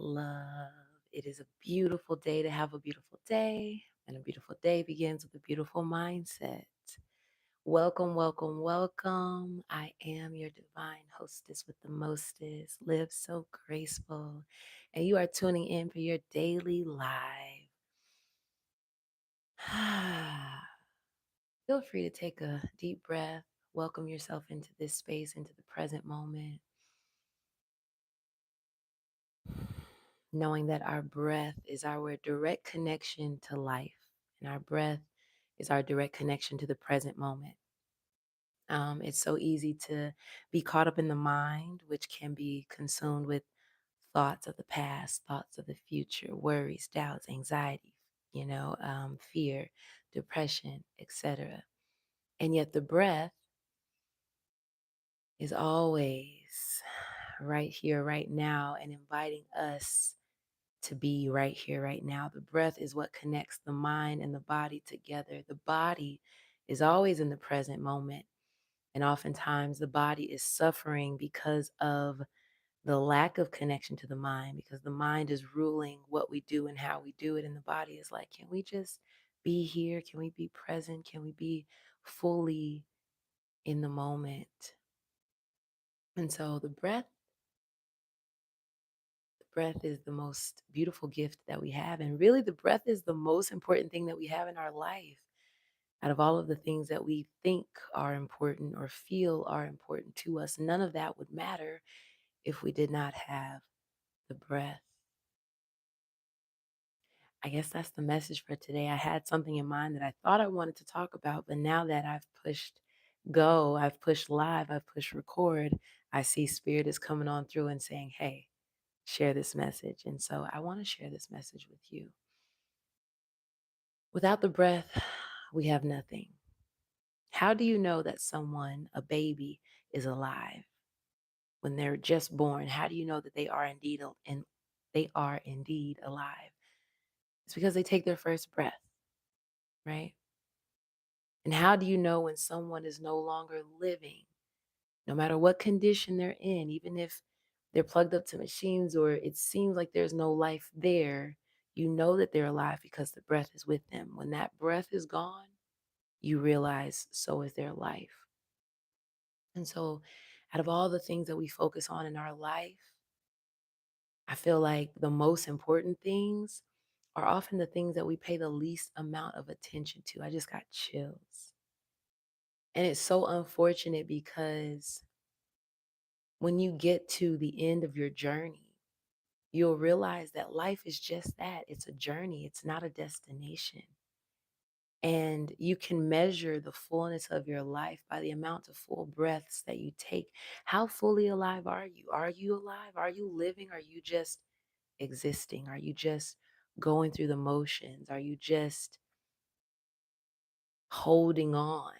love. It is a beautiful day to have a beautiful day, and a beautiful day begins with a beautiful mindset. Welcome, welcome, welcome. I am your divine hostess with the mostest, Live So Graceful, and you are tuning in for your daily live. Feel free to take a deep breath, welcome yourself into this space, into the present moment, knowing that our breath is our direct connection to life, and our breath is our direct connection to the present moment. It's so easy to be caught up in the mind, which can be consumed with thoughts of the past, thoughts of the future, worries, doubts, anxiety, fear, depression, etc. And yet the breath is always right here, right now, and inviting us to be right here, right now. The breath is what connects the mind and the body together. The body is always in the present moment. And oftentimes the body is suffering because of the lack of connection to the mind, because the mind is ruling what we do and how we do it. And the body is like, can we just be here? Can we be present? Can we be fully in the moment? And so the breath is the most beautiful gift that we have. And really, the breath is the most important thing that we have in our life. Out of all of the things that we think are important or feel are important to us, none of that would matter if we did not have the breath. I guess that's the message for today. I had something in mind that I thought I wanted to talk about, but now that I've pushed go, I've pushed live, I've pushed record, I see Spirit is coming on through and saying, hey, share this message. And so I want to share this message with you. Without the breath, we have nothing. How do you know that someone, a baby, is alive when they're just born? How do you know that they are indeed alive? It's because they take their first breath, right? And how do you know when someone is no longer living, no matter what condition they're in, even if they're plugged up to machines or it seems like there's no life there, you know that they're alive because the breath is with them. When that breath is gone, you realize so is their life. And so, out of all the things that we focus on in our life, I feel like the most important things are often the things that we pay the least amount of attention to. I just got chills. And it's so unfortunate because when you get to the end of your journey, you'll realize that life is just that. It's a journey, it's not a destination. And you can measure the fullness of your life by the amount of full breaths that you take. How fully alive are you? Are you alive? Are you living? Are you just existing? Are you just going through the motions? Are you just holding on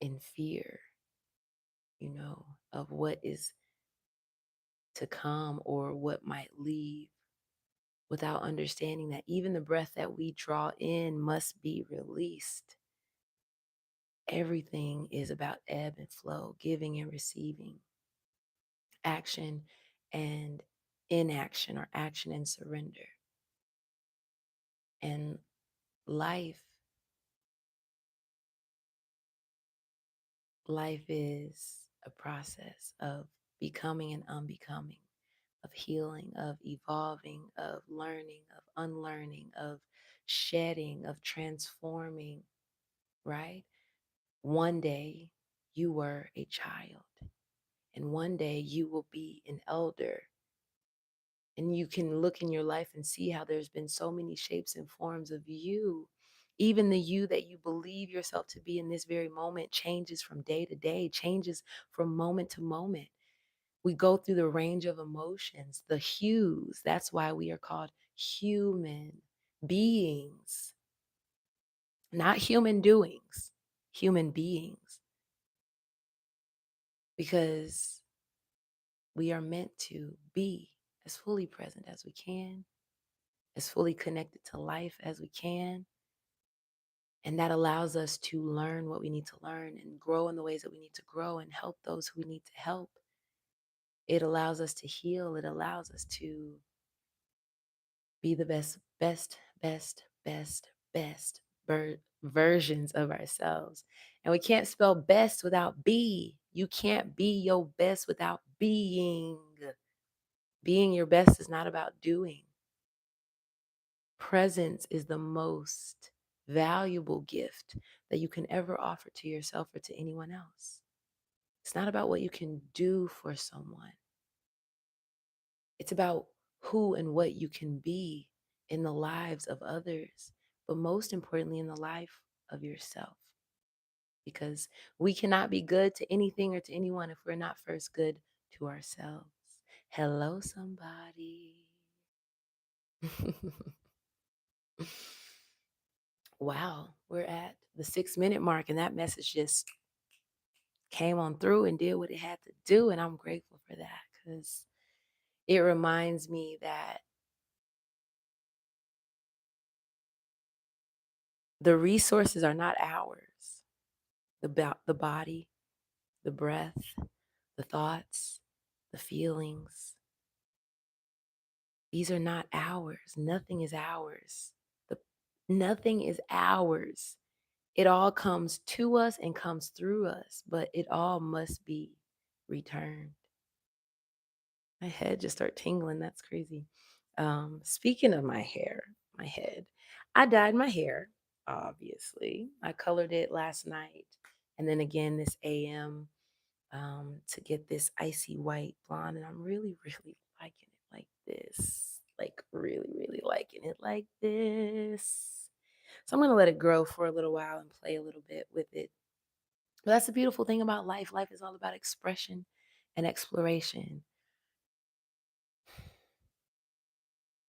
in fear, of what is to come or what might leave, without understanding that even the breath that we draw in must be released? Everything is about ebb and flow, giving and receiving, action and inaction, or action and surrender. And life, life is a process of becoming and unbecoming, of healing, of evolving, of learning, of unlearning, of shedding, of transforming, right? One day you were a child, and one day you will be an elder. And you can look in your life and see how there's been so many shapes and forms of you. Even the you that you believe yourself to be in this very moment changes from day to day, changes from moment to moment. We go through the range of emotions, the hues. That's why we are called human beings, not human doings, human beings, because we are meant to be as fully present as we can, as fully connected to life as we can. And that allows us to learn what we need to learn and grow in the ways that we need to grow and help those who we need to help. It allows us to heal. It allows us to be the best versions of ourselves. And we can't spell best without be. You can't be your best without being. Being your best is not about doing. Presence is the most valuable gift that you can ever offer to yourself or to anyone else. It's not about what you can do for someone. It's about who and what you can be in the lives of others, but most importantly, in the life of yourself. Because we cannot be good to anything or to anyone if we're not first good to ourselves. Hello, somebody. Wow, we're at the 6 minute mark, and that message just came on through and did what it had to do. And I'm grateful for that because it reminds me that the resources are not ours. The body, the breath, the thoughts, the feelings, these are not ours. Nothing is ours. The, nothing is ours. It all comes to us and comes through us, but it all must be returned. My head just started tingling. That's crazy. Speaking of my hair, my head, I dyed my hair, obviously. I colored it last night and then again this AM to get this icy white blonde. And I'm really, really liking it like this. Like, really, really liking it like this. So I'm going to let it grow for a little while and play a little bit with it. But that's the beautiful thing about life. Life is all about expression and exploration.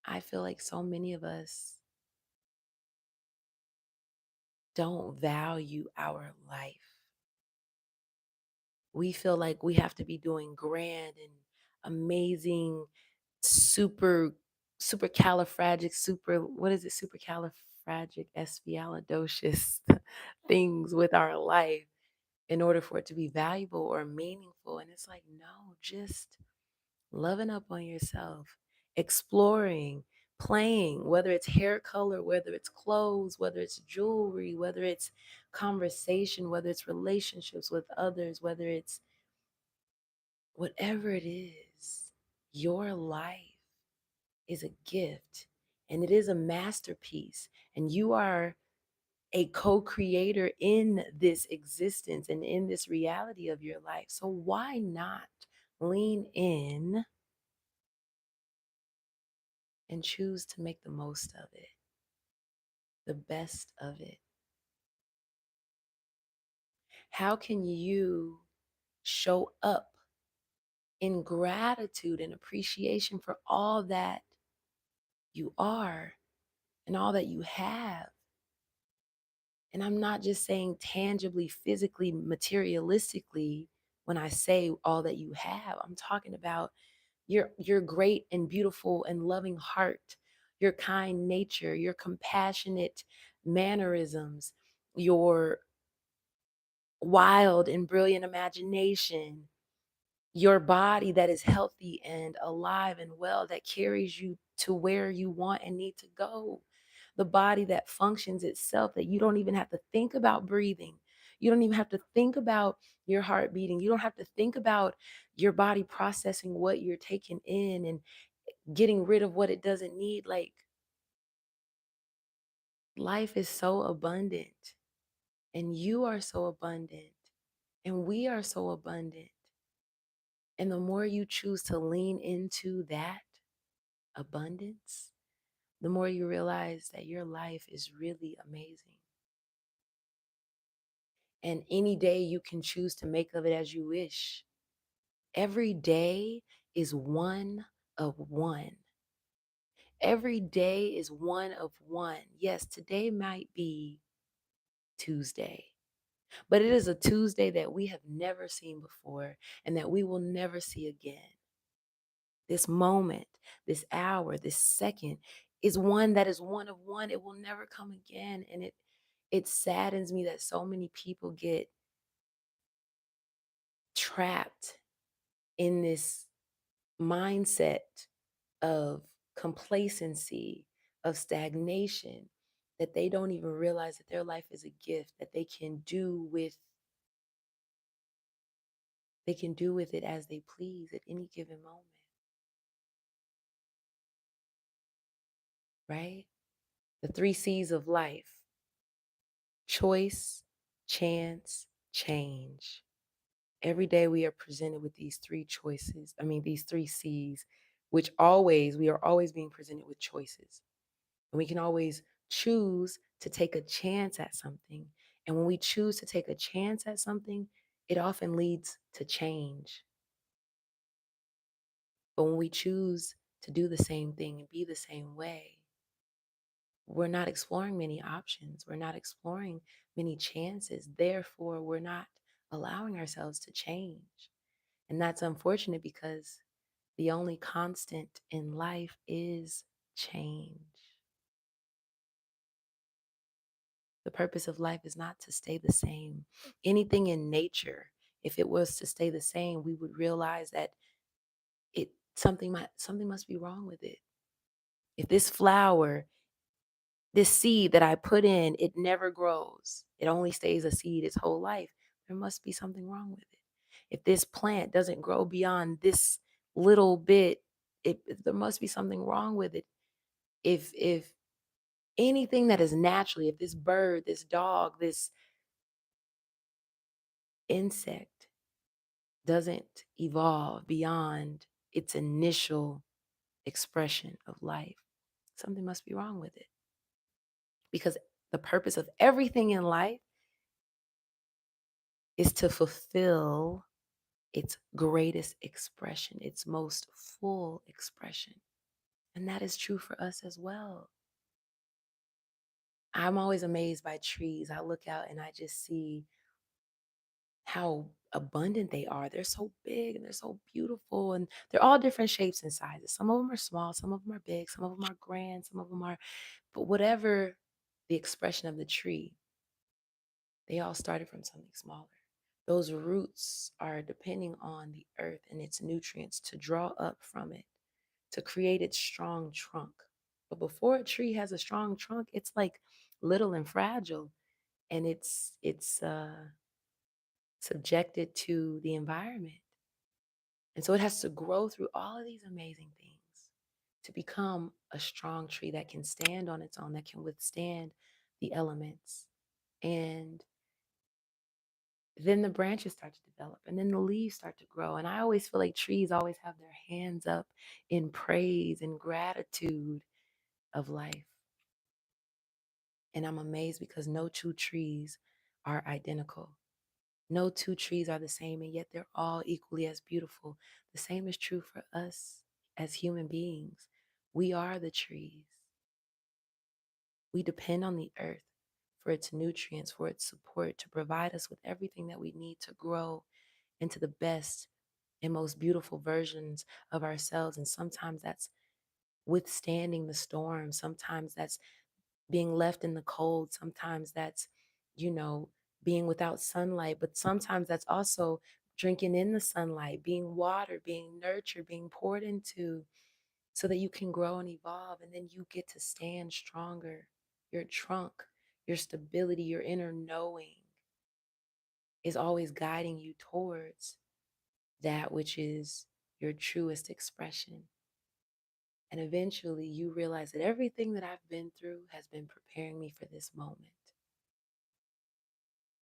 I feel like so many of us don't value our life. We feel like we have to be doing grand and amazing, super califragic, what is it? Supercalifragilisticexpialidocious things with our life in order for it to be valuable or meaningful. And it's like, no, just loving up on yourself, exploring, playing, whether it's hair color, whether it's clothes, whether it's jewelry, whether it's conversation, whether it's relationships with others, whether it's whatever it is, your life is a gift and it is a masterpiece. And you are a co-creator in this existence and in this reality of your life. So why not lean in and choose to make the most of it, the best of it? How can you show up in gratitude and appreciation for all that you are and all that you have? And I'm not just saying tangibly, physically, materialistically when I say all that you have. I'm talking about your great and beautiful and loving heart, your kind nature, your compassionate mannerisms, your wild and brilliant imagination, your body that is healthy and alive and well, that carries you to where you want and need to go. The body that functions itself, that you don't even have to think about breathing. You don't even have to think about your heart beating. You don't have to think about your body processing what you're taking in and getting rid of what it doesn't need. Like, life is so abundant, and you are so abundant, and we are so abundant. And the more you choose to lean into that abundance, the more you realize that your life is really amazing. And any day you can choose to make of it as you wish. Every day is one of one. Every day is one of one. Yes, today might be Tuesday, but it is a Tuesday that we have never seen before and that we will never see again. This moment, this hour, this second is one that is one of one. It will never come again. And it saddens me that so many people get trapped in this mindset of complacency, of stagnation, that they don't even realize that their life is a gift that they can do with it as they please at any given moment, right? The three C's of life: choice, chance, change. Every day we are presented with these three choices. I mean, these three C's, which we are always being presented with choices. And we can always choose to take a chance at something. And when we choose to take a chance at something, it often leads to change. But when we choose to do the same thing and be the same way, we're not exploring many options. We're not exploring many chances. Therefore, we're not allowing ourselves to change. And that's unfortunate because the only constant in life is change. The purpose of life is not to stay the same. Anything in nature, if it was to stay the same, we would realize that something must be wrong with it. If this flower, this seed that I put in, it never grows. It only stays a seed its whole life. There must be something wrong with it. If this plant doesn't grow beyond this little bit, there must be something wrong with it. If anything that is naturally, if this bird, this dog, this insect doesn't evolve beyond its initial expression of life, something must be wrong with it. Because the purpose of everything in life is to fulfill its greatest expression, its most full expression. And that is true for us as well. I'm always amazed by trees. I look out and I just see how abundant they are. They're so big and they're so beautiful, and they're all different shapes and sizes. Some of them are small, some of them are big, some of them are grand, some of them are, but whatever the expression of the tree, they all started from something smaller. Those roots are depending on the earth and its nutrients to draw up from it, to create its strong trunk. But before a tree has a strong trunk, it's like little and fragile, and it's subjected to the environment. And so it has to grow through all of these amazing things to become a strong tree that can stand on its own, that can withstand the elements. And then the branches start to develop, and then the leaves start to grow. And I always feel like trees always have their hands up in praise and gratitude of life. And I'm amazed because no two trees are identical. No two trees are the same, and yet they're all equally as beautiful. The same is true for us as human beings. We are the trees. We depend on the earth for its nutrients, for its support, to provide us with everything that we need to grow into the best and most beautiful versions of ourselves. And sometimes that's withstanding the storm. Sometimes that's being left in the cold. Sometimes that's, you know, being without sunlight. But sometimes that's also drinking in the sunlight, being watered, being nurtured, being poured into so that you can grow and evolve. And then you get to stand stronger. Your trunk, your stability, your inner knowing is always guiding you towards that which is your truest expression. And eventually you realize that everything that I've been through has been preparing me for this moment.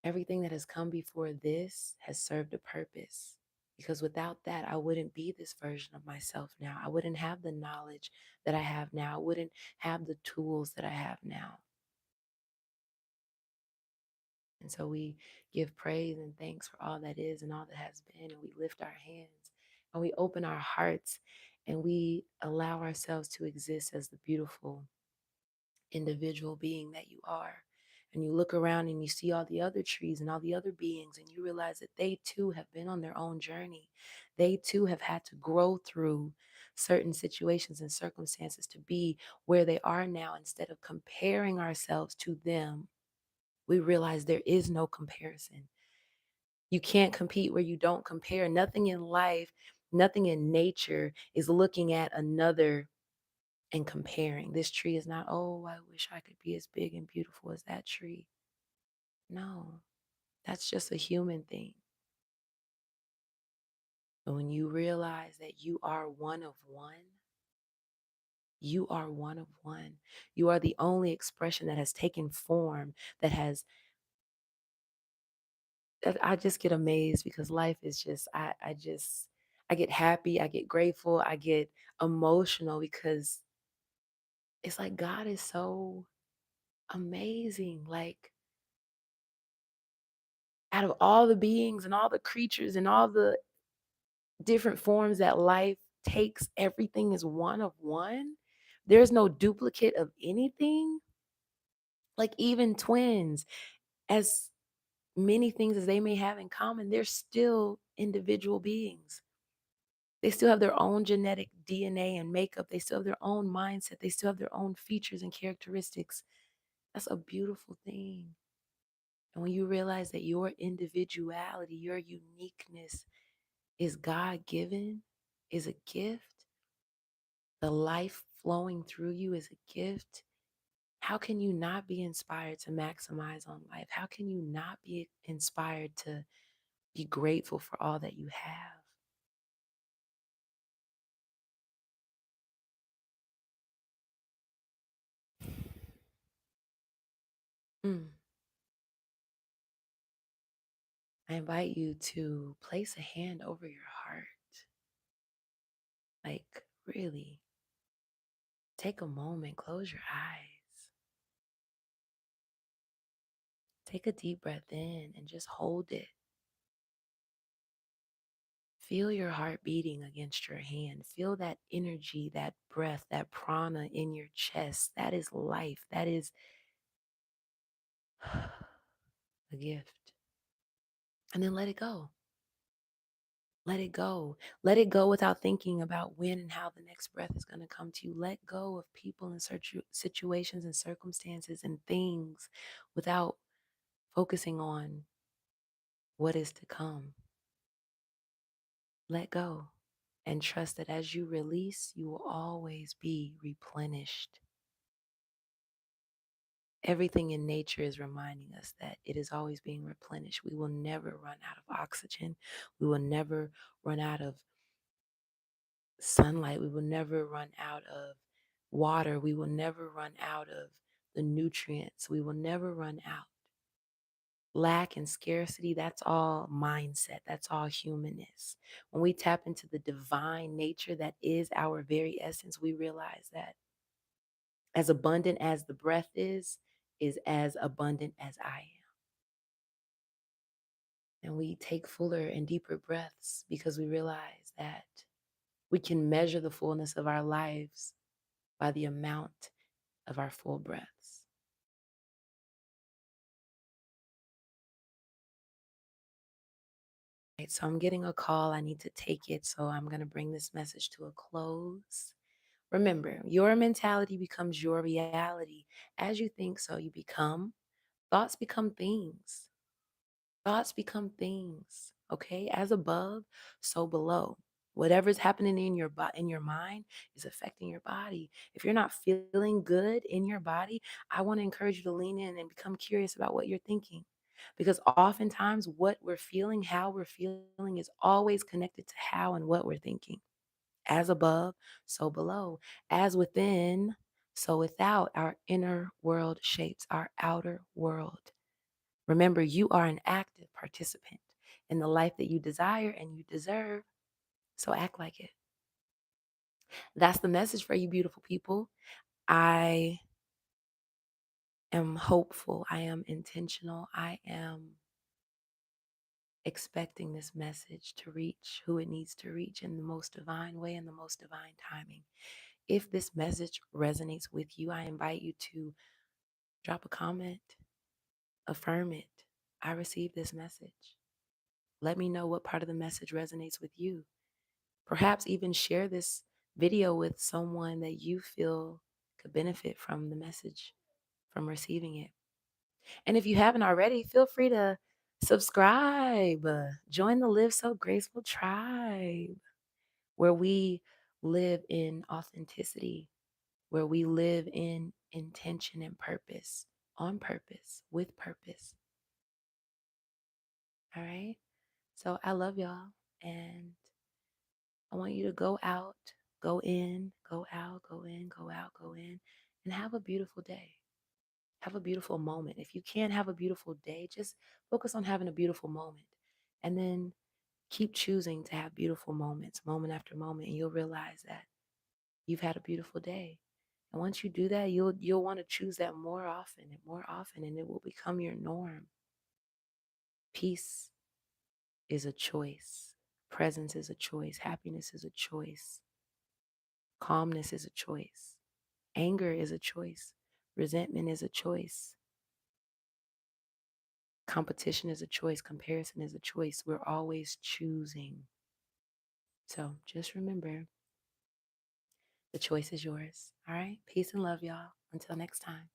Everything that has come before this has served a purpose. Because without that, I wouldn't be this version of myself now. I wouldn't have the knowledge that I have now. I wouldn't have the tools that I have now. And so we give praise and thanks for all that is and all that has been. And we lift our hands and we open our hearts and we allow ourselves to exist as the beautiful individual being that you are. And you look around and you see all the other trees and all the other beings, and you realize that they too have been on their own journey. They too have had to grow through certain situations and circumstances to be where they are now. Instead of comparing ourselves to them, we realize there is no comparison. You can't compete where you don't compare. Nothing in life Nothing in nature is looking at another and comparing. This tree is not, oh, I wish I could be as big and beautiful as that tree. No, that's just a human thing. But when you realize that you are one of one, you are one of one. You are the only expression that has taken form, that has, that I just get amazed because life is just, I get happy, I get grateful, I get emotional because it's like God is so amazing. Like, out of all the beings and all the creatures and all the different forms that life takes, everything is one of one. There's no duplicate of anything. Like, even twins, as many things as they may have in common, they're still individual beings. They still have their own genetic DNA and makeup. They still have their own mindset. They still have their own features and characteristics. That's a beautiful thing. And when you realize that your individuality, your uniqueness is God given, is a gift, the life flowing through you is a gift, how can you not be inspired to maximize on life? How can you not be inspired to be grateful for all that you have? Mm. I invite you to place a hand over your heart. Like, really, take a moment, close your eyes, take a deep breath in and just hold it. Feel your heart beating against your hand. Feel that energy, that breath, that prana in your chest. That is life. That is a gift. And then let it go. Let it go. Let it go without thinking about when and how the next breath is going to come to you. Let go of people and situations and circumstances and things without focusing on what is to come. Let go and trust that as you release, you will always be replenished. Everything in nature is reminding us that it is always being replenished. We will never run out of oxygen. We will never run out of sunlight. We will never run out of water. We will never run out of the nutrients. We will never run out. Lack and scarcity, that's all mindset. That's all humanness. When we tap into the divine nature that is our very essence, we realize that as abundant as the breath is as abundant as I am. And we take fuller and deeper breaths because we realize that we can measure the fullness of our lives by the amount of our full breaths. Right, so I'm getting a call. I need to take it. So I'm going to bring this message to a close. Remember, your mentality becomes your reality. As you think, so you become. Thoughts become things. Thoughts become things, okay? As above, so below. Whatever's happening in your mind is affecting your body. If you're not feeling good in your body, I want to encourage you to lean in and become curious about what you're thinking. Because oftentimes what we're feeling, how we're feeling is always connected to how and what we're thinking. As above, so below. As within, so without. Our inner world shapes our outer world. Remember, you are an active participant in the life that you desire and you deserve. So act like it. That's the message for you, beautiful people. I am hopeful. I am intentional. I am expecting this message to reach who it needs to reach in the most divine way and the most divine timing. If this message resonates with you, I invite you to drop a comment, affirm it. I received this message. Let me know what part of the message resonates with you. Perhaps even share this video with someone that you feel could benefit from the message, from receiving it. And if you haven't already, feel free to subscribe. Join the Live So Graceful tribe. where we live in authenticity, where we live in intention and purpose, on purpose, with purpose. All right. So I love y'all. And I want you to go out, go in, go out, go in, go out, go in, and have a beautiful day. Have a beautiful moment. If you can't have a beautiful day, just focus on having a beautiful moment. And then keep choosing to have beautiful moments, moment after moment, and you'll realize that you've had a beautiful day. And once you do that, you'll want to choose that more often, and it will become your norm. Peace is a choice. Presence is a choice. Happiness is a choice. Calmness is a choice. Anger is a choice. Resentment is a choice. Competition is a choice. Comparison is a choice. We're always choosing. So just remember, the choice is yours. All right? Peace and love, y'all. Until next time.